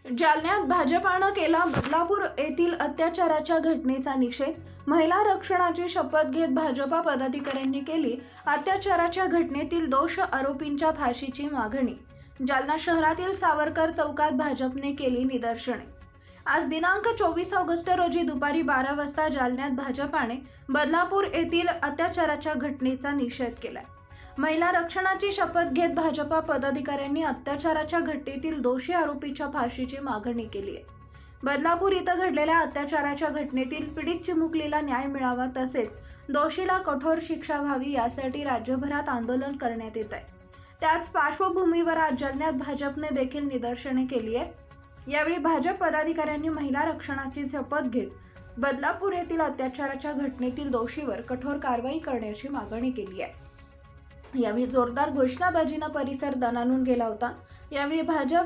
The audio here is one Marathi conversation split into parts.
जालन्यात भाजपानं केला बदलापूर येथील अत्याचाराच्या घटनेचा निषेध। महिला रक्षणाची शपथ घेत भाजपा पदाधिकाऱ्यांनी केली अत्याचाराच्या घटनेतील दोष आरोपींच्या फाशीची मागणी। जालना शहरातील सावरकर चौकात भाजपने केली निदर्शने। आज दिनांक 24 ऑगस्ट रोजी दुपारी 12 वाजता जालन्यात भाजपाने बदलापूर येथील अत्याचाराच्या घटनेचा निषेध केला। महिला रक्षणाची शपथ घेत भाजपा पदाधिकाऱ्यांनी अत्याचाराच्या घटनेतील दोषी आरोपीच्या फाशीची मागणी केली आहे। बदलापूर इथं घडलेल्या अत्याचाराच्या घटनेतील पीडित चिमुकलीला न्याय मिळावा तसेच दोषीला कठोर शिक्षा व्हावी यासाठी राज्यभरात आंदोलन करण्यात येत आहे। त्याच पार्श्वभूमीवर आज जालन्यात भाजपने देखील निदर्शने केली आहे। यावेळी भाजप पदाधिकाऱ्यांनी महिला रक्षणाची शपथ घेत बदलापूर येथील अत्याचाराच्या घटनेतील दोषीवर कठोर कारवाई करण्याची मागणी केली आहे। यावेळी जोरदार घोषणाबाजीने परिसर दणाणून गेला होता। यावेळी भाजप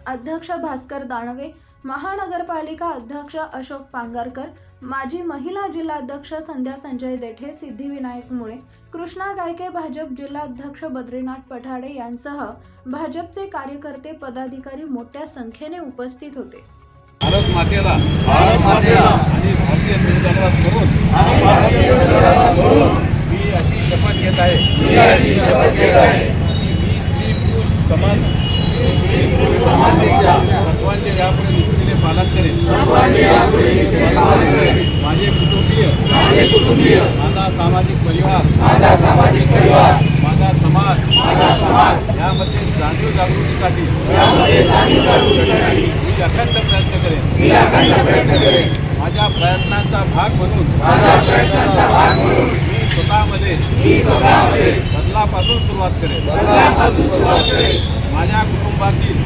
अध्यक्ष भास्कर दानवे, महानगरपालिका अध्यक्ष अशोक पांगारकर, माजी महिला जिल्हा अध्यक्ष संध्या संजय देठे, सिद्धिविनायक मुळे, कृष्णा गायके, भाजप जिल्हा अध्यक्ष बद्रीनाथ पठाडे यांसह भाजपचे कार्यकर्ते पदाधिकारी मोठ्या संख्येने उपस्थित होते। भारत मातेला आणि भारतीय संविधानाला सोडून मी अशी शपथ घेत आहे की मी स्त्री पुरुष समानतेच्या तत्वांचे यापुढे निष्ठेने पालन करेन। माझे कुटुंबीय, माझा सामाजिक परिवार, माझा समाज यामध्ये जाणीव जागृतीसाठी मी अखंड प्रयत्न करेन। माझ्या प्रयत्नांचा भाग म्हणून मी स्वतःमध्ये बदलापासून सुरुवात करेन। माझ्या कुटुंबातील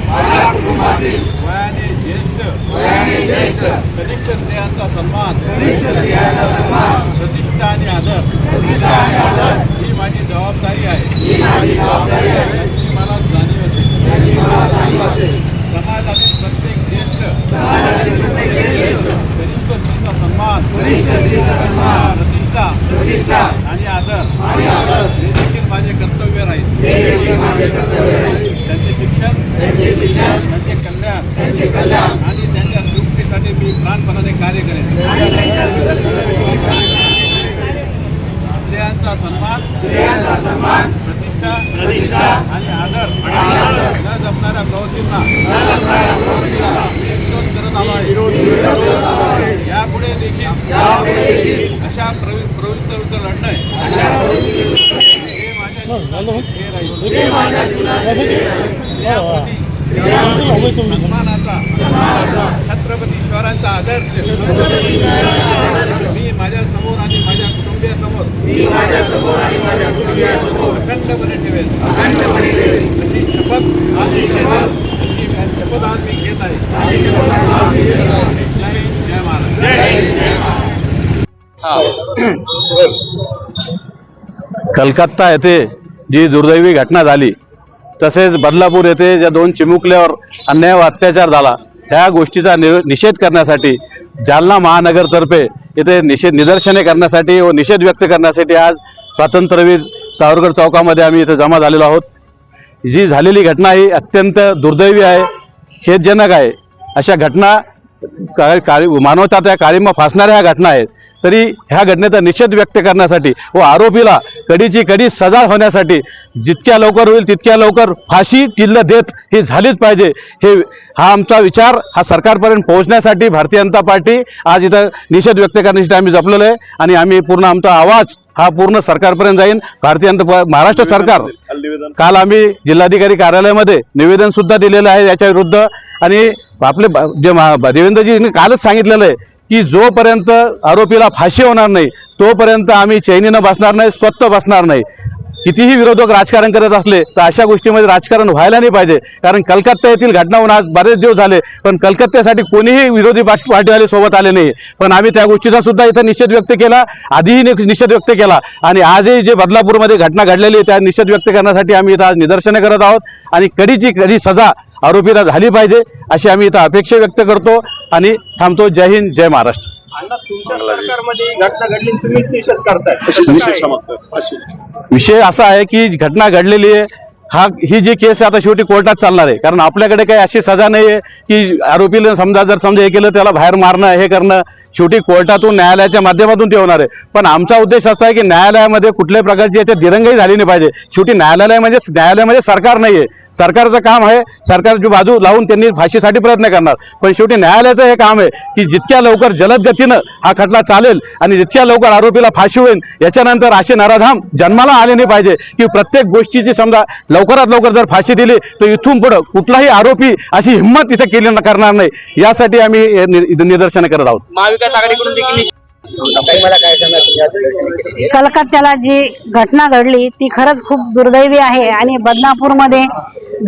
वयाने ज्येष्ठ कनिष्ठ स्त्रियांचा सन्मान, प्रतिष्ठा आणि आदर ही माझी जबाबदारी आहे। याची मला जाणीव असेल। समाजातील प्रत्येक ज्येष्ठ कनिष्ठ स्त्रीचा सन्मान, प्रतिष्ठा आणि आदर हे देखील माझे कर्तव्य राहील। त्यांचे शिक्षण, त्यांचे कल्याण आणि त्यांच्या सुरक्षेसाठी मी प्राणपणाने कार्य करेन। स्त्रियांचा सन्मान, प्रतिष्ठा आणि आदर न जपणाऱ्या प्रवृत्तींना विरोध करत आलो आहे। यापुढे देखील अशा प्रवृत्तीविरुद्ध लढणं हे माझ्या सन्मानाचा, छत्रपती शिवरायांचा आदर्श मी माझ्या समोर आणि माझ्या कुटुंबियासमोर अखंडपणे ठेवेन। अशी शपथ आज मी घेत आहे। जय महाराज। कलकत्ता येथे जी दुर्दैवी घटना झाली, तसेच बदलापूर येथे ज्या दोन चिमुकल्यावर अन्याय व अत्याचार झाला, ह्या गोष्टीचा निषेध करण्यासाठी जालना महानगरतर्फे येथे निदर्शने करण्यासाठी व निषेध व्यक्त करण्यासाठी आज स्वातंत्र्यवीर सावरकर चौकामध्ये आम्ही इथे जमा झालेलो आहोत। जी झालेली घटना ही अत्यंत दुर्दैवी आहे, खेदजनक आहे। अशा घटना मानवताच्या काळिमा फासणाऱ्या ह्या घटना आहेत। तरी ह्या घटनेचा निषेध व्यक्त करण्यासाठी व आरोपीला कडीची कडी सजा होण्यासाठी जितक्या लवकर होईल तितक्या लवकर फाशी किल्ल देत ही झालीच पाहिजे। हा आमचा विचार हा सरकारपर्यंत पोहोचण्यासाठी भारतीय जनता पार्टी आज इथं निषेध व्यक्त करण्यासाठी आम्ही जमलेलो आहे आणि आम्ही पूर्ण आमचा आवाज हा पूर्ण सरकारपर्यंत जाईल। भारतीय जनता महाराष्ट्र सरकार काल आम्ही जिल्हाधिकारी कार्यालयामध्ये निवेदन सुद्धा दिलेलं आहे याच्या विरुद्ध। आणि आपले जे देवेंद्रजींनी कालच सांगितलेलं आहे की जोपर्यंत आरोपीला फाशी होणार नाही तोपर्यंत आम्ही चैनीनं बसणार नाही, स्वतः बसणार नाही। कितीही विरोधक राजकारण करत असले तर अशा गोष्टीमध्ये राजकारण व्हायला नाही पाहिजे। कारण कलकत्ता येथील घटना होऊन आज बरेच दिवस झाले, पण कलकत्त्यासाठी कोणीही विरोधी पार्टीवाले सोबत आले नाही। पण आम्ही त्या गोष्टीचा सुद्धा इथं निषेध व्यक्त केला, आधीही निषेध व्यक्त केला आणि आजही जे बदलापूरमध्ये घटना घडलेली त्या निषेध व्यक्त करण्यासाठी आम्ही इथं आज निदर्शने करत आहोत। आणि कडीची कडी सजा आरोपीला झाली पाहिजे अशी आम्ही इथं अपेक्षा व्यक्त करतो आणि थांबतो। जय हिंद, जय महाराष्ट्र। तुमच्या सरकारमध्ये घटना घडली, तुम्ही निषेध करताय, विषय असा आहे की घटना घडलेली आहे ही जी केस आहे आता शेवटी कोर्टात चालणार आहे, कारण आपल्याकडे काही अशी सजा नाही आहे की आरोपीला समजा हे केलं त्याला बाहेर मारणं हे करणं. शेवटी कोर्टातून न्यायालयाच्या माध्यमातून ते होणार आहे. पण आमचा उद्देश असा आहे की न्यायालयामध्ये कुठल्याही प्रकारची याच्यात दिरंगाई झाली नाही पाहिजे. शेवटी न्यायालयामध्ये सरकार नाही आहे, सरकारचं काम आहे सरकारची बाजू लावून त्यांनी फाशीसाठी प्रयत्न करणार. पण शेवटी न्यायालयाचं हे काम आहे की जितक्या लवकर जलद गतीनं हा खटला चालेल आणि जितक्या लवकर आरोपीला फाशी होईल. याच्यानंतर असे नराधाम जन्माला आले नाही पाहिजे की प्रत्येक गोष्टीची समजा लवकरात लवकर जर फाशी दिली तर इथून पुढं कुठलाही आरोपी अशी हिंमत इथे केली करणार नाही. यासाठी आम्ही निदर्शनं करत आहोत. महाविकास आघाडीकडून देखील कलकत्त्याला जी घटना घडली ती खरंच खूप दुर्दैवी आहे आणि बदनापूरमध्ये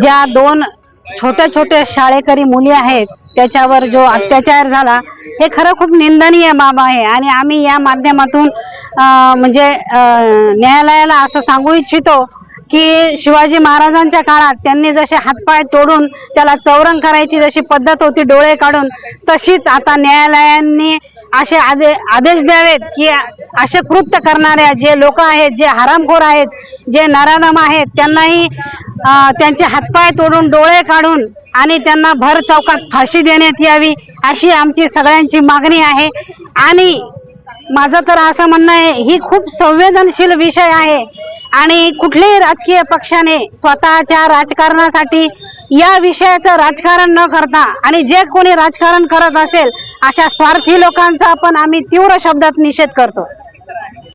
ज्या 2 छोट्या शाळेकरी मुली आहेत त्याच्यावर जो अत्याचार झाला हे खरं खूप निंदनीय बाब आहे. आणि आम्ही या माध्यमातून म्हणजे न्यायालयाला असं सांगू इच्छितो की शिवाजी महाराजांच्या काळात त्यांनी जसे हातपाय तोडून त्याला चौरंग करायची जशी पद्धत होती डोळे काढून, तशीच आता न्यायालयांनी असे आदेश द्यावेत की असे कृत्य करणाऱ्या जे लोक आहेत, जे हरामखोर आहेत, जे नराधम आहेत, त्यांनाही त्यांचे हातपाय तोडून डोळे काढून आणि त्यांना भर चौकात फाशी देण्यात यावी अशी आमची सगळ्यांची मागणी आहे. आणि माझं तर असं म्हणणं आहे ही खूप संवेदनशील विषय आहे आणि कुठल्याही राजकीय पक्षाने स्वतःच्या राजकारणासाठी या विषयाचं राजकारण न करता आणि जे कोणी राजकारण करत असेल अशा स्वार्थी लोकांचा पण आम्ही तीव्र शब्दात निषेध करतो.